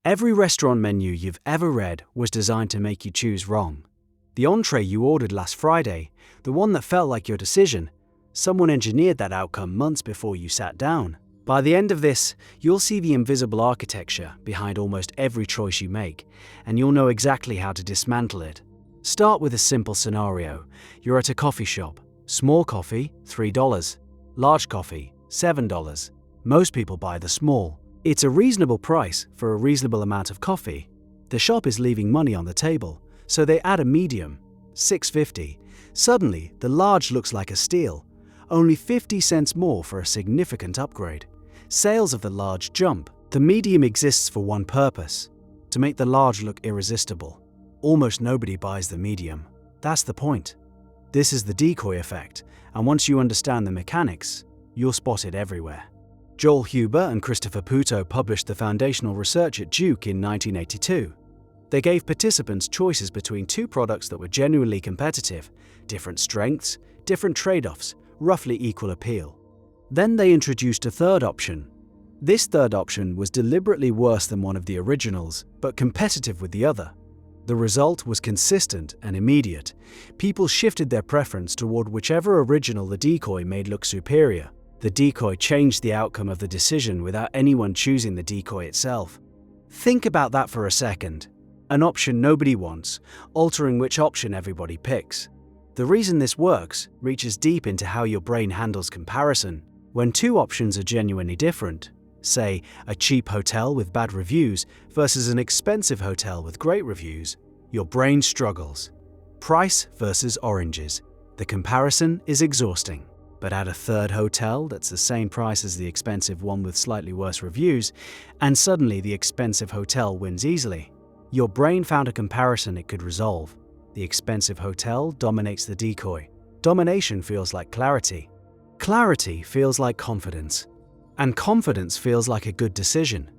Every restaurant menu you've ever read was designed to make you choose wrong. The entree you ordered last Friday, the one that felt like your decision, someone engineered that outcome months before you sat down. By the end of this, you'll see the invisible architecture behind almost every choice you make, and you'll know exactly how to dismantle it. Start with a simple scenario. You're at a coffee shop. Small coffee, $3. Large coffee, $7. Most people buy the small. It's a reasonable price for a reasonable amount of coffee. The shop is leaving money on the table, so they add a medium, $6.50. Suddenly, the large looks like a steal. Only 50 cents more for a significant upgrade. Sales of the large jump. The medium exists for one purpose: to make the large look irresistible. Almost nobody buys the medium. That's the point. This is the decoy effect, and once you understand the mechanics, you'll spot it everywhere. Joel Huber and Christopher Puto published the foundational research at Duke in 1982. They gave participants choices between two products that were genuinely competitive, different strengths, different trade-offs, roughly equal appeal. Then they introduced a third option. This third option was deliberately worse than one of the originals, but competitive with the other. The result was consistent and immediate. People shifted their preference toward whichever original the decoy made look superior. The decoy changed the outcome of the decision without anyone choosing the decoy itself. Think about that for a second. An option nobody wants, altering which option everybody picks. The reason this works reaches deep into how your brain handles comparison. When two options are genuinely different, say a cheap hotel with bad reviews versus an expensive hotel with great reviews, your brain struggles. Price versus oranges. The comparison is exhausting. But add a third hotel that's the same price as the expensive one with slightly worse reviews, and suddenly the expensive hotel wins easily. Your brain found a comparison it could resolve. The expensive hotel dominates the decoy. Domination feels like clarity. Clarity feels like confidence. And confidence feels like a good decision.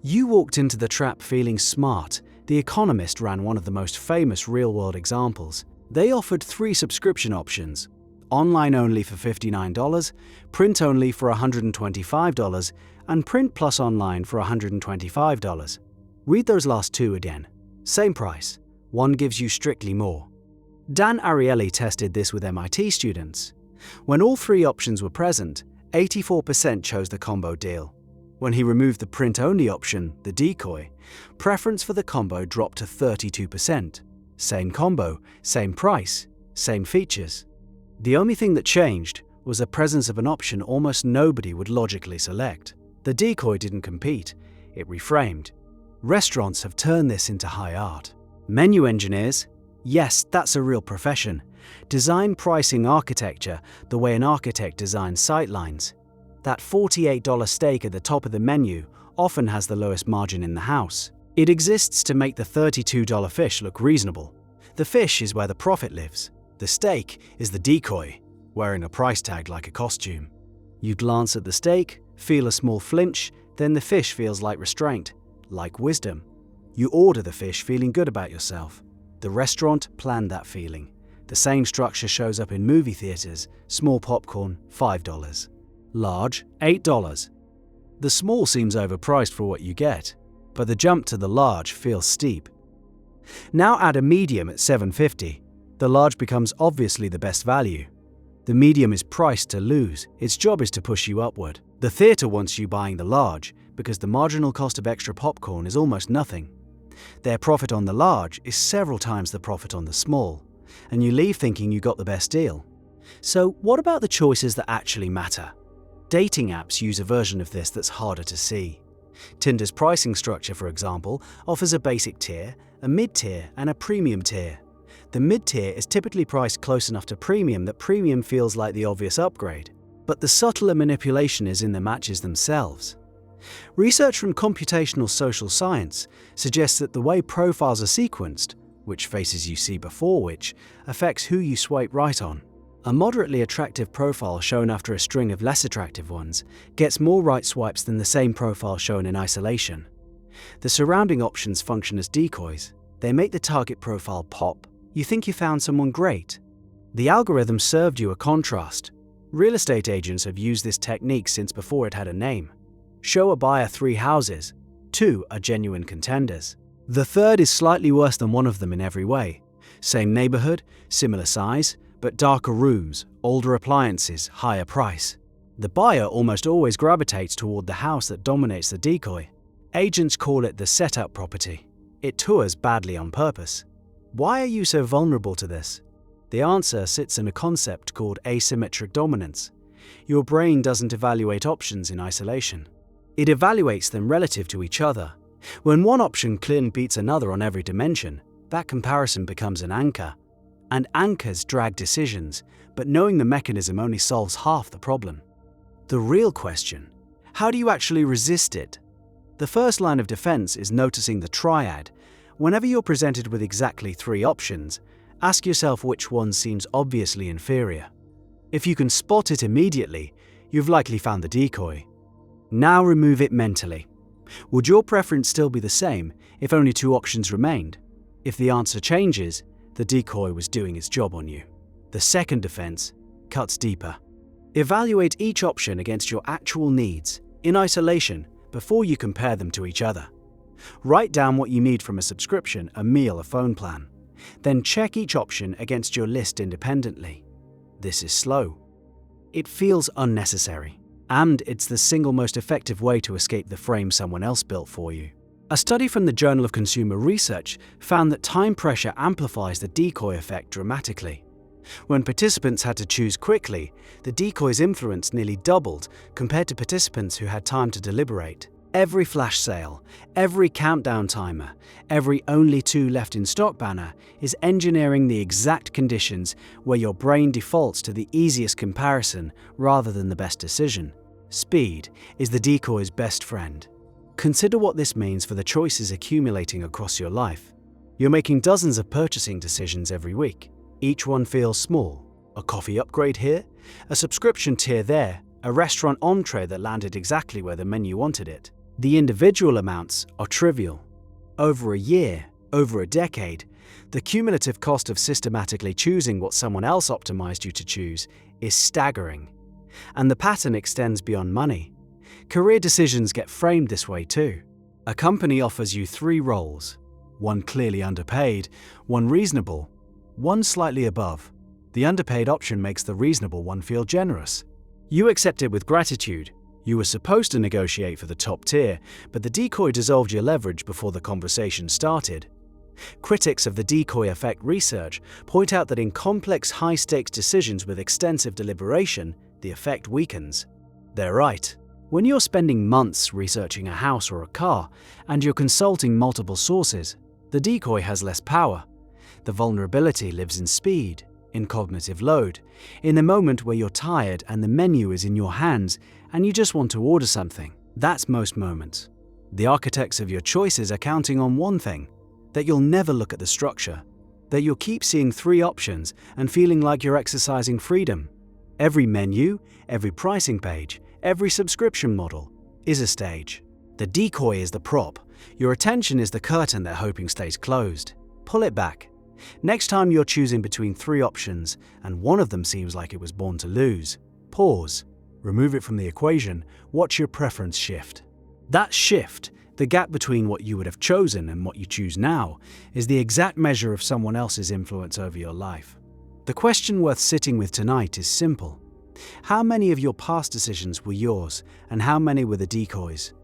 You walked into the trap feeling smart. The Economist ran one of the most famous real-world examples. They offered 3 subscription options: online only for $59, print only for $125, and print plus online for $125. Read those last 2 again. Same price. One gives you strictly more. Dan Ariely tested this with MIT students. When all 3 options were present, 84% chose the combo deal. When he removed the print-only option, the decoy, preference for the combo dropped to 32%. Same combo, same price, same features. The only thing that changed was the presence of an option almost nobody would logically select. The decoy didn't compete, it reframed. Restaurants have turned this into high art. Menu engineers? Yes, that's a real profession. Design pricing architecture the way an architect designs sightlines. That $48 steak at the top of the menu often has the lowest margin in the house. It exists to make the $32 fish look reasonable. The fish is where the profit lives. The steak is the decoy, wearing a price tag like a costume. You glance at the steak, feel a small flinch, then the fish feels like restraint, like wisdom. You order the fish feeling good about yourself. The restaurant planned that feeling. The same structure shows up in movie theaters. Small popcorn, $5. Large, $8. The small seems overpriced for what you get, but the jump to the large feels steep. Now add a medium at $7.50. The large becomes obviously the best value. The medium is priced to lose. Its job is to push you upward. The theater wants you buying the large because the marginal cost of extra popcorn is almost nothing. Their profit on the large is several times the profit on the small, and you leave thinking you got the best deal. So what about the choices that actually matter? Dating apps use a version of this that's harder to see. Tinder's pricing structure, for example, offers a basic tier, a mid-tier, and a premium tier. The mid-tier is typically priced close enough to premium that premium feels like the obvious upgrade. But the subtler manipulation is in the matches themselves. Research from computational social science suggests that the way profiles are sequenced, which faces you see before which, affects who you swipe right on. A moderately attractive profile shown after a string of less attractive ones gets more right swipes than the same profile shown in isolation. The surrounding options function as decoys. They make the target profile pop. You think you found someone great. The algorithm served you a contrast. Real estate agents have used this technique since before it had a name. Show a buyer 3 houses. 2 are genuine contenders. The third is slightly worse than one of them in every way. Same neighborhood, similar size, but darker rooms, older appliances, higher price. The buyer almost always gravitates toward the house that dominates the decoy. Agents call it the setup property. It tours badly on purpose. Why are you so vulnerable to this? The answer sits in a concept called asymmetric dominance. Your brain doesn't evaluate options in isolation. It evaluates them relative to each other. When one option clearly beats another on every dimension, that comparison becomes an anchor. And anchors drag decisions, but knowing the mechanism only solves half the problem. The real question: how do you actually resist it? The first line of defense is noticing the triad. Whenever you're presented with exactly 3 options, ask yourself which one seems obviously inferior. If you can spot it immediately, you've likely found the decoy. Now remove it mentally. Would your preference still be the same if only 2 options remained? If the answer changes, the decoy was doing its job on you. The second defense cuts deeper. Evaluate each option against your actual needs, in isolation, before you compare them to each other. Write down what you need from a subscription, a meal, a phone plan. Then check each option against your list independently. This is slow. It feels unnecessary. And it's the single most effective way to escape the frame someone else built for you. A study from the Journal of Consumer Research found that time pressure amplifies the decoy effect dramatically. When participants had to choose quickly, the decoy's influence nearly doubled compared to participants who had time to deliberate. Every flash sale, every countdown timer, every only 2 left in stock banner is engineering the exact conditions where your brain defaults to the easiest comparison rather than the best decision. Speed is the decoy's best friend. Consider what this means for the choices accumulating across your life. You're making dozens of purchasing decisions every week. Each one feels small. A coffee upgrade here, a subscription tier there, a restaurant entree that landed exactly where the menu wanted it. The individual amounts are trivial. Over a year, over a decade, the cumulative cost of systematically choosing what someone else optimized you to choose is staggering. And the pattern extends beyond money. Career decisions get framed this way too. A company offers you 3 roles, one clearly underpaid, one reasonable, one slightly above. The underpaid option makes the reasonable one feel generous. You accept it with gratitude. You were supposed to negotiate for the top tier, but the decoy dissolved your leverage before the conversation started. Critics of the decoy effect research point out that in complex high-stakes decisions with extensive deliberation, the effect weakens. They're right. When you're spending months researching a house or a car, and you're consulting multiple sources, the decoy has less power. The vulnerability lives in speed, in cognitive load, in the moment where you're tired and the menu is in your hands and you just want to order something. That's most moments. The architects of your choices are counting on one thing: that you'll never look at the structure, that you'll keep seeing 3 options and feeling like you're exercising freedom. Every menu, every pricing page, every subscription model is a stage. The decoy is the prop. Your attention is the curtain they're hoping stays closed. Pull it back. Next time you're choosing between 3 options and one of them seems like it was born to lose, pause, remove it from the equation, watch your preference shift. That shift, the gap between what you would have chosen and what you choose now, is the exact measure of someone else's influence over your life. The question worth sitting with tonight is simple. How many of your past decisions were yours and how many were the decoys?